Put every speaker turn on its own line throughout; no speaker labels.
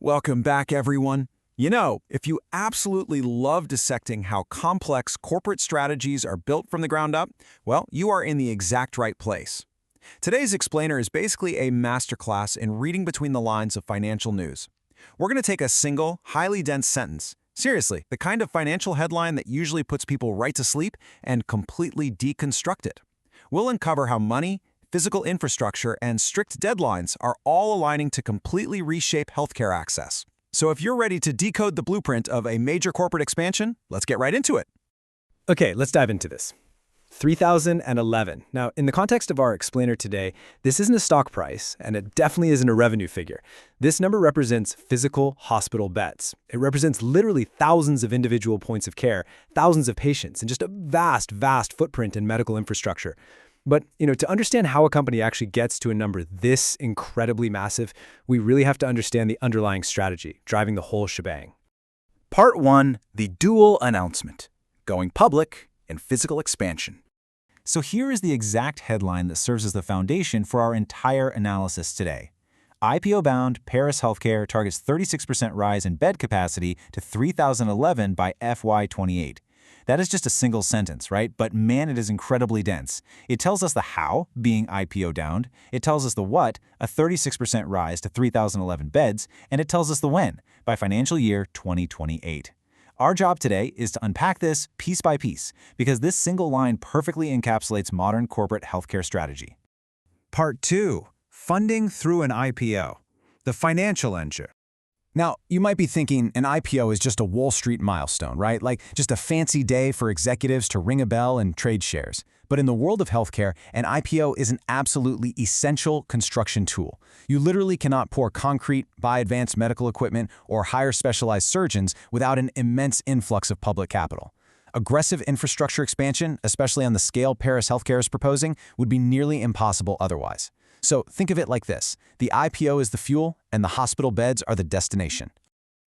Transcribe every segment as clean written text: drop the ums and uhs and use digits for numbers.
Welcome back, everyone. You know, if you absolutely love dissecting how complex corporate strategies are built from the ground up, well, you are in the exact right place. Today's explainer is basically a masterclass in reading between the lines of financial news. We're going to take a single, highly dense sentence, seriously, the kind of financial headline that usually puts people right to sleep, and completely deconstruct it. We'll uncover how money, physical infrastructure, and strict deadlines are all aligning to completely reshape healthcare access. So if you're ready to decode the blueprint of a major corporate expansion, let's get right into it.
Okay, let's dive into this. 3011. Now, in the context of our explainer today, this isn't a stock price, and it definitely isn't a revenue figure. This number represents physical hospital beds. It represents literally thousands of individual points of care, thousands of patients, and just a vast, vast footprint in medical infrastructure. But, to understand how a company actually gets to a number this incredibly massive, we really have to understand the underlying strategy driving the whole shebang.
Part 1, the dual announcement, going public and physical expansion. So here is the exact headline that serves as the foundation for our entire analysis today. IPO-bound Paras Healthcare targets 36% rise in bed capacity to 3,011 by FY28. That is just a single sentence, right? But man, it is incredibly dense. It tells us the how, being IPO-bound. It tells us the what, a 36% rise to 3,011 beds. And it tells us the when, by financial year 2028. Our job today is to unpack this piece by piece, because this single line perfectly encapsulates modern corporate healthcare strategy.
Part 2. Funding through an IPO. The financial engine. Now, you might be thinking an IPO is just a Wall Street milestone, right? Like just a fancy day for executives to ring a bell and trade shares. But in the world of healthcare, an IPO is an absolutely essential construction tool. You literally cannot pour concrete, buy advanced medical equipment, or hire specialized surgeons without an immense influx of public capital. Aggressive infrastructure expansion, especially on the scale Paras Healthcare is proposing, would be nearly impossible otherwise. So think of it like this. The IPO is the fuel, and the hospital beds are the destination.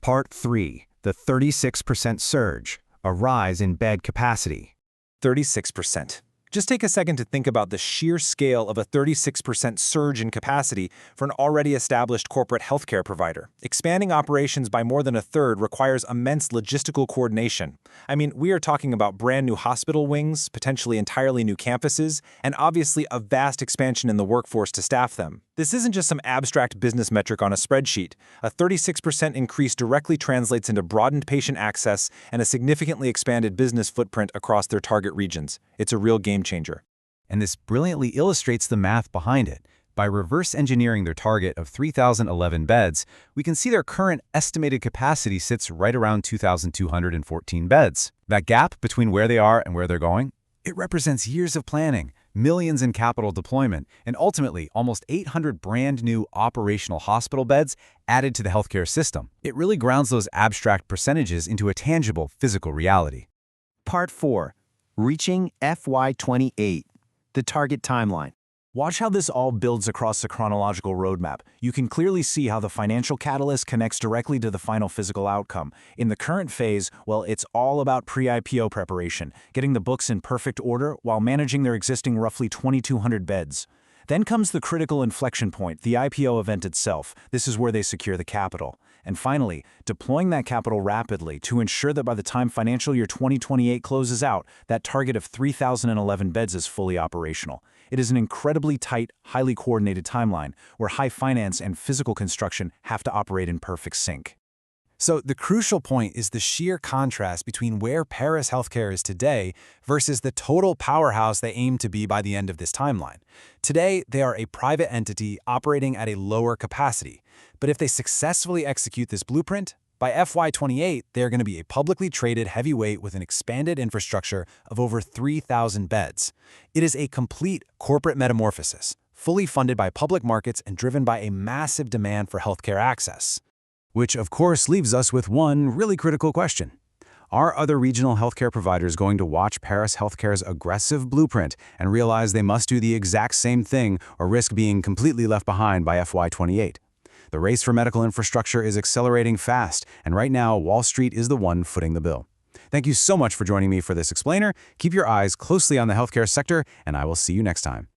Part 3. The 36% surge, a rise in bed capacity.
36%. Just take a second to think about the sheer scale of a 36% surge in capacity for an already established corporate healthcare provider. Expanding operations by more than a third requires immense logistical coordination. I mean, we are talking about brand new hospital wings, potentially entirely new campuses, and obviously a vast expansion in the workforce to staff them. This isn't just some abstract business metric on a spreadsheet. A 36% increase directly translates into broadened patient access and a significantly expanded business footprint across their target regions. It's a real game changer.
And this brilliantly illustrates the math behind it. By reverse engineering their target of 3,011 beds, we can see their current estimated capacity sits right around 2,214 beds. That gap between where they are and where they're going, it represents years of planning, millions in capital deployment, and ultimately almost 800 brand new operational hospital beds added to the healthcare system. It really grounds those abstract percentages into a tangible physical reality.
Part 4. Reaching FY28, the target timeline.
Watch how this all builds across the chronological roadmap. You can clearly see how the financial catalyst connects directly to the final physical outcome. In the current phase, well, it's all about pre-IPO preparation, getting the books in perfect order while managing their existing roughly 2,200 beds. Then comes the critical inflection point, the IPO event itself. This is where they secure the capital. And finally, deploying that capital rapidly to ensure that by the time financial year 2028 closes out, that target of 3,011 beds is fully operational. It is an incredibly tight, highly coordinated timeline where high finance and physical construction have to operate in perfect sync. So the crucial point is the sheer contrast between where Paras Healthcare is today versus the total powerhouse they aim to be by the end of this timeline. Today, they are a private entity operating at a lower capacity. But if they successfully execute this blueprint, by FY28, they are going to be a publicly traded heavyweight with an expanded infrastructure of over 3,000 beds. It is a complete corporate metamorphosis, fully funded by public markets and driven by a massive demand for healthcare access. Which, of course, leaves us with one really critical question. Are other regional healthcare providers going to watch Paras Healthcare's aggressive blueprint and realize they must do the exact same thing or risk being completely left behind by FY28? The race for medical infrastructure is accelerating fast, and right now, Wall Street is the one footing the bill. Thank you so much for joining me for this explainer. Keep your eyes closely on the healthcare sector, and I will see you next time.